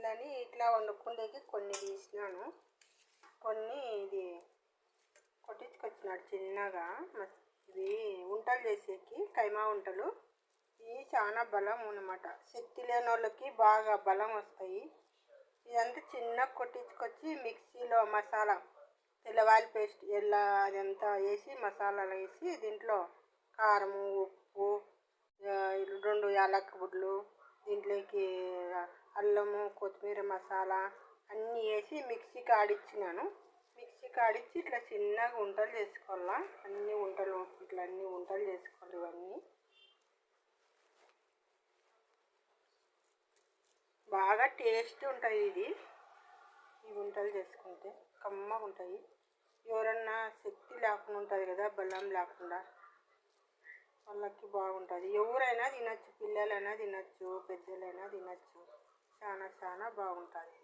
అయిపోయిందని ఇట్లా వండుకుండేకి కొన్ని తీసినాను. కొన్ని ఇది కొట్టించుకొచ్చినాడు చిన్నగా. ఇవి వంటలు చేసేకి కైమా వంటలు. ఇవి చాలా బలం అన్నమాట. శక్తి లేని వాళ్ళకి బాగా బలం వస్తాయి. ఇదంతా చిన్న కొట్టించుకొచ్చి మిక్సీలో మసాలా తెల్లవారి పేస్ట్ అదంతా వేసి మసాలాలు వేసి దీంట్లో కారము, ఉప్పు, 2 యాలక్క గుడ్లు, దీంట్లోకి అల్లము, కొత్తిమీర మసాలా అన్నీ వేసి మిక్సీకి ఆడిచ్చినాను. మిక్సీకి ఆడిచ్చి ఇట్లా చిన్నగా వంటలు చేసుకోవాలా. అన్ని వంటలు చేసుకోవాలి. ఇవన్నీ బాగా టేస్ట్ ఉంటుంది. ఈ వంటలు చేసుకుంటే కమ్మగా ఉంటాయి. ఎవరన్నా శక్తి లేకుండా ఉంటుంది కదా, బలం లేకుండా, వాళ్ళకి బాగుంటుంది. ఎవరైనా తినచ్చు, పిల్లలైనా తినచ్చు, పెద్దలైనా తినచ్చు. చాలా బాగుంటుంది.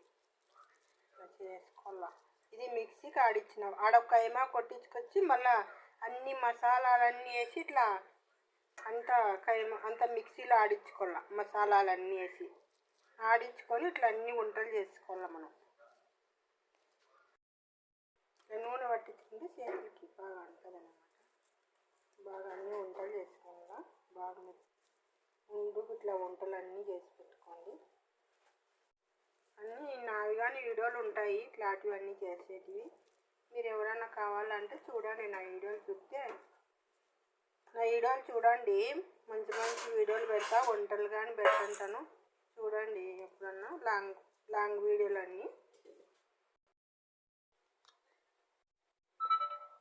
ఇట్లా చేసుకోవాలా. ఇది మిక్సీకి ఆడిచ్చినాం. ఆడొక కైమా కొట్టించుకొచ్చి మళ్ళీ అన్ని మసాలాలన్నీ వేసి ఇట్లా అంతా మిక్సీలో ఆడించుకోవాలా. మసాలాలన్నీ వేసి ఆడించుకొని ఇట్లా అన్ని వంటలు చేసుకోవాలా. మనం నూనె పట్టించుకుంటే చేతులకి బాగా ఉంటుంది అన్నమాట. బాగా అన్ని వంటలు చేసుకోవాలా. బాగా ముందుకు ఇట్లా వంటలు అన్నీ చేసి పెట్టుకోండి. అన్నీ నావి కానీ వీడియోలు ఉంటాయి ఇట్లాంటివన్నీ చేసేటివి. మీరు ఎవరైనా కావాలంటే చూడండి. నా వీడియోలు చూడండి. మంచి వీడియోలు పెడతా. వంటలు కానీ పెడుతుంటాను, చూడండి. ఎప్పుడన్నా లాంగ్ వీడియోలు అన్నీ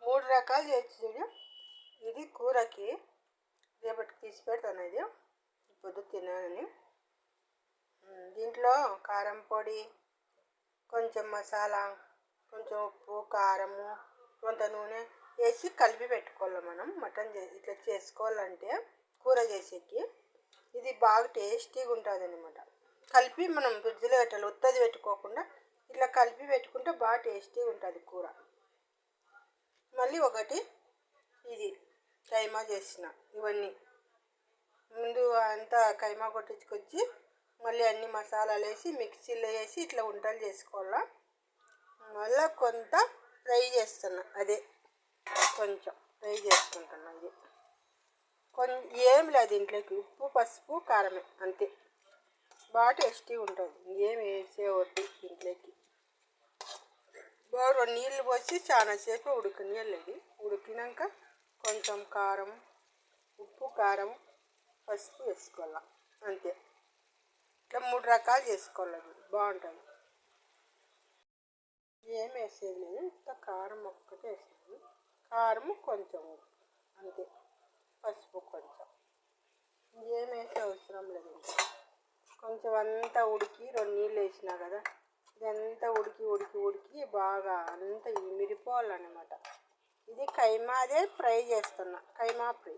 3 రకాలు చేయొచ్చు చూడు. ఇది కూరకి రేపటికి తీసి పెడతాను. ఇది పొద్దు తినాలని. దీంట్లో కారం పొడి, కొంచెం మసాలా, కొంచెం ఉప్పు, కారము, కొంత నూనె వేసి కలిపి పెట్టుకోవాలి. మనం మటన్ ఇట్లా చేసుకోవాలంటే కూర చేసేకి ఇది బాగా టేస్టీగా ఉంటుంది అన్నమాట. కలిపి మనం ఫ్రిడ్జ్లో పెట్టాలి. ఉత్తది పెట్టుకోకుండా ఇట్లా కలిపి పెట్టుకుంటే బాగా టేస్టీగా ఉంటుంది కూర. మళ్ళీ ఒకటి ఇది కైమా చేసిన. ఇవన్నీ ముందు అంతా కైమా కొట్టించుకొచ్చి మళ్ళీ అన్ని మసాలాలు వేసి మిక్సీలో వేసి ఇట్లా వంటలు చేసుకోవాలా. మళ్ళీ కొంత ఫ్రై చేస్తున్నా. అదే కొంచెం ఫ్రై చేసుకుంటున్నా. ఇది ఏం లేదు, దీంట్లోకి ఉప్పు, పసుపు, కారమే అంతే. బాగా టేస్టీగా ఉంటుంది. ఏం వేసేవద్దు దీంట్లోకి. బాగా నీళ్ళు పోసి చాలాసేపు ఉడకనియాలి. ఉడికినాక కొంచెం కారం, ఉప్పు, కారం, పసుపు వేసుకోవాలి. అంతే. ఇట్లా 3 రకాలు చేసుకోవాలి. బాగుంటుంది. ఏం వేసేది లేదు. ఇంత కారం ఒక్కటే వేసేది. కారం కొంచెం ఉప్పు అంతే. పసుపు కొంచెం. ఏం వేసే అవసరం లేదు. కొంచెం అంతా ఉడికి 2 నీళ్ళు వేసినా కదా, ఇదంతా ఉడికి బాగా అంతా ఇమిరిపోవాలన్నమాట. ఇది కైమాదే ఫ్రై చేస్తున్నా. కైమా ఫ్రై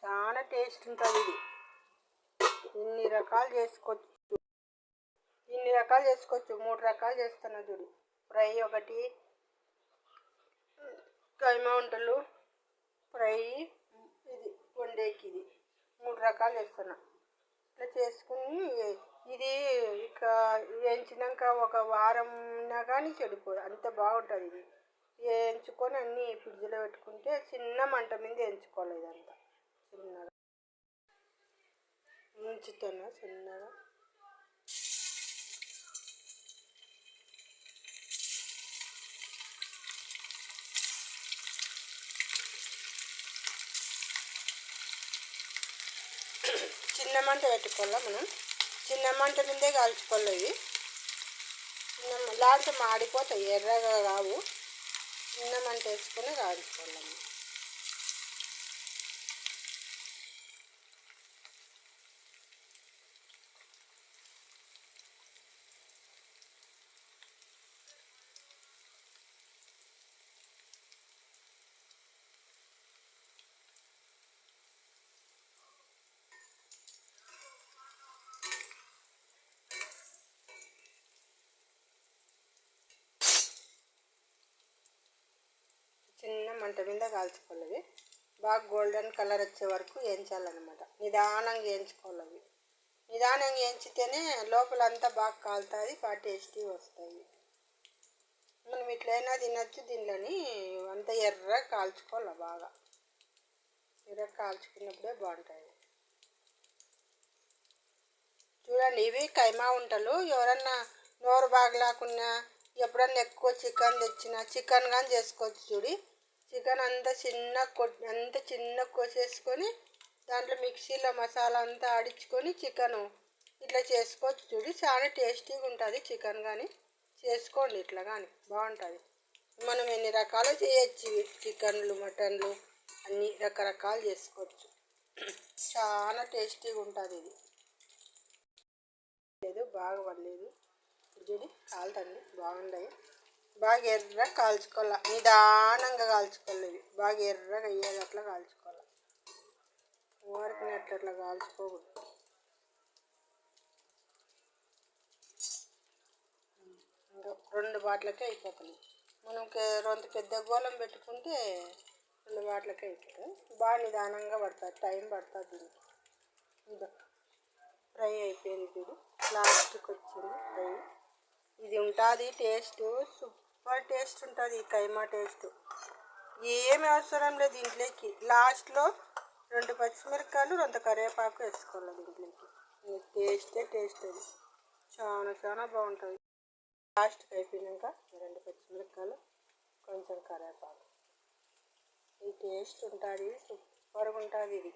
చాలా టేస్ట్ ఉంటుంది. ఇది ఇన్ని రకాలు చేసుకోవచ్చు. 3 రకాలు చేస్తున్నా చూడు. ఫ్రై ఒకటి, కైమా వంటలు, ఫ్రై, ఇది వండేకి. ఇది 3 రకాలు చేస్తున్నా. ఇట్లా చేసుకుని ఇది ఇక వేయించినాక 1 వారం ఉన్నా కానీ చెడిపోదు. అంత బాగుంటుంది. ఇది వేయించుకొని అన్నీ ఫ్రిడ్జ్లో పెట్టుకుంటే చిన్న మంట మీద వేయించుకోవాలి. ఇదంతా చిన్నగా ఉంచుతున్నా. చిన్నగా చిన్న మంట పెట్టుకోవాలా. మనం చిన్న మంట మీదే కాల్చుకోవాలి. ఇవి లాంటి మాడిపోతాయి, ఎర్రగా కావు. చిన్న మంట వేసుకొని కాల్చుకోవాలి. చిన్న మంట మీద కాల్చుకోవాలి. బాగా గోల్డెన్ కలర్ వచ్చే వరకు వేయించాలన్నమాట. నిదానంగా వేయించుకోవాలి. నిదానంగా వేయించితేనే లోపలంతా బాగా కాలుతుంది, బాగా టేస్టీ వస్తాయి. మనం ఇట్లయినా తినచ్చు. దీనిలోని అంత ఎర్రగా కాల్చుకోవాలి, బాగా ఎర్రగా కాల్చుకున్నప్పుడే బాగుంటాయి. చూడండి, ఇవి కైమా వంటలు. ఎవరన్నా నోరు బాగలేకున్నా ఎప్పుడన్నా ఎక్కువ చికెన్ తెచ్చినా చికెన్ కానీ చేసుకోవచ్చు. చూడి, చికెన్ అంతా చిన్న కోసేసుకొని దాంట్లో మిక్సీలో మసాలా అంతా ఆడించుకొని చికెను ఇట్లా చేసుకోవచ్చు. చూడి, చాలా టేస్టీగా ఉంటుంది. చికెన్ కానీ చేసుకోండి, ఇట్లా కానీ బాగుంటుంది. మనం ఎన్ని రకాలు చేయొచ్చు. చికెన్లు, మటన్లు అన్నీ రకరకాలు చేసుకోవచ్చు. చాలా టేస్టీగా ఉంటుంది. ఇది లేదు, బాగా పడలేదు. చూడి, కాలుతండి, బాగున్నాయి. బాగా ఎర్రగా కాల్చుకోవాలి, నిదానంగా కాల్చుకోవాలి. ఇవి బాగా ఎర్రగా అయ్యేది అట్లా కాల్చుకోవాలి. ఊరికనే అట్లా కాల్చుకోకూడదు. ఇంకా 2 బాట్లకే అయిపోతుంది. మనం రొంత పెద్ద గోళం పెట్టుకుంటే 2 బాట్లకే అయిపోతుంది. బాగా నిదానంగా పడుతుంది, టైం పడుతుంది దీనికి. ఇంకా ఫ్రై అయిపోయింది చూడు, లాస్ట్కి వచ్చింది ఫ్రై. ఇది ఉంటుంది టేస్ట్, సూపర్ టేస్ట్ ఉంటుంది ఈ కైమా టేస్ట్. ఏమి అవసరం లేదు దీంట్లోకి. లాస్ట్లో 2 పచ్చిమిరపకాయలు, 2 కరివేపాకు వేసుకోవాలి దీంట్లోకి. టేస్ట్ అది చాలా చాలా బాగుంటుంది. లాస్ట్కి అయిపోయినాక 2 పచ్చిమిరపకాయలు, కొంచెం కరివేపాకు. ఈ టేస్ట్ ఉంటుంది, సూపర్గా ఉంటుంది ఇది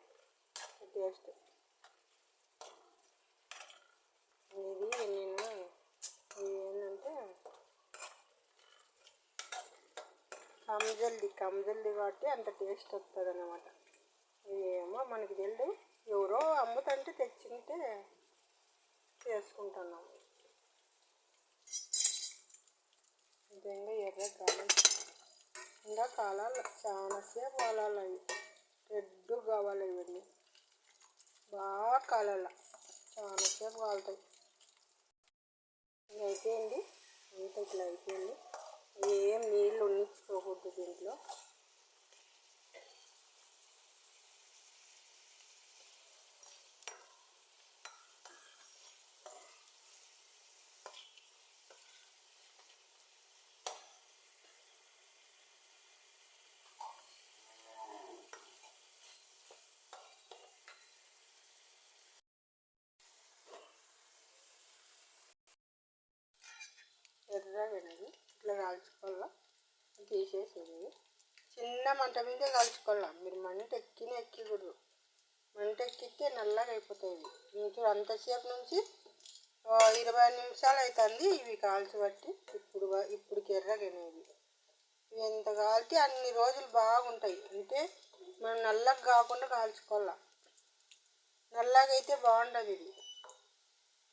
టేస్ట్. ఇది నేను ఏంటంటే కమ్జల్ది కాబట్టి అంత టేస్ట్ వస్తుంది అన్నమాట. ఏమో మనకి తెలియదు, ఎవరో అమ్ముతుంటే తెచ్చింటే చేసుకుంటున్నాము. నిజంగా ఎర్ర ఇంకా కాలాలి, చాలాసేపు కాలాలి. అవి రెడ్ కావాలి, ఇవన్నీ బాగా కాలాల, చాలాసేపు కాలుతాయి. ఇంకా అయిపోయింది, అంత ఇట్లా అయిపోయింది. ఏం నీళ్ళు ఉండించుకోకూడదు దీంట్లో. ఎర్రగనేది ఇట్లా కాల్చుకోవాలా, తీసేసేది. చిన్న మంట మీదే కాల్చుకోవాలా. మీరు మంట ఎక్కకూడదు. మంట ఎక్కితే నల్లగా అయిపోతాయి. చూడు, అంతసేపు నుంచి 20 నిమిషాలు అవుతుంది ఇవి కాల్చబట్టి. ఇప్పుడుకి ఎర్రగనేది ఇవి ఎంత కాలితే అన్ని రోజులు బాగుంటాయి. అంటే మనం నల్లగా కాకుండా కాల్చుకోవాలా. నల్లగా అయితే బాగుండదు. ఇది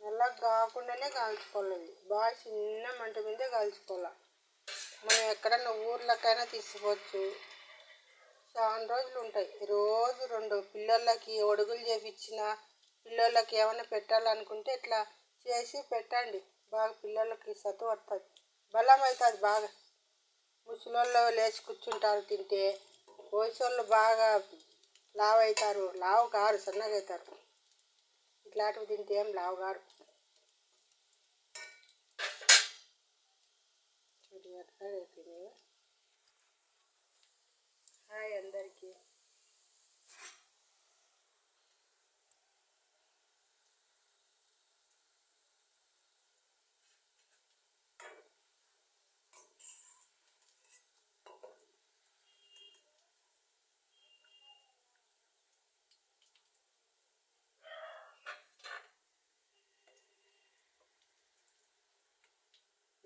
నల్లగా కాకుండానే కాల్చుకోవాలి. బాగా చిన్న మంట మీదే కాల్చుకోవాలి. మనం ఎక్కడన్నా ఊర్లకైనా తీసుకోవచ్చు, చాలా రోజులు ఉంటాయి. రోజు 2 పిల్లలకి ఒడుగులు చేపించిన, పిల్లలకి ఏమైనా పెట్టాలనుకుంటే ఇట్లా చేసి పెట్టండి. బాగా పిల్లలకి సత్తు వస్తుంది, బలం అవుతుంది. బాగా ముసలోళ్ళు లేచి కూర్చుంటారు తింటే, వయసోళ్ళు బాగా లావు అవుతారు. లావు కారు, సన్నగా అవుతారు. ఇట్లాంటివి తింటే ఏం లావు కారు. చూడు, ఎట్లా అయిపోయింది. హాయ్ అందరికీ.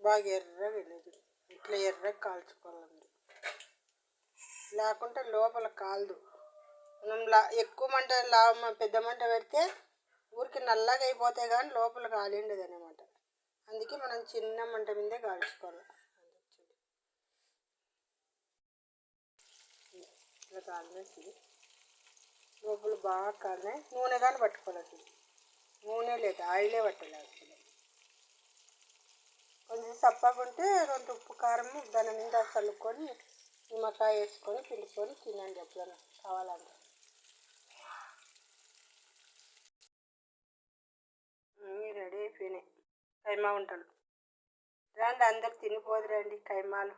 బాగా ఎర్రగా వెళ్ళదు, ఇట్లా ఎర్రగా కాల్చుకోవాలి. లేకుంటే లోపల కాలదు. మనం ఎక్కువ మంట పెద్ద మంట పెడితే ఊరికి నల్లగా అయిపోతాయి, కానీ లోపల కాలిండదు అనమాట. అందుకే మనం చిన్న మంట మీదే కాల్చుకోవాలి. ఇట్లా కాలినేసి లోపల బాగా కాలినాయి. నూనె కానీ పట్టుకోవాలి. అసలు నూనె లేదు, ఆయిలే పట్టాలి. అసలు కొంచెం చప్పకుంటే 2 ఉప్పు కారం దాని మీద చల్లుకొని నిమ్మకాయ వేసుకొని పిండుకొని తినండి ఎప్పుడైనా కావాలంటే. కైమా వంటలు. రండి అందరు తినిపోదురండి కైమాలు.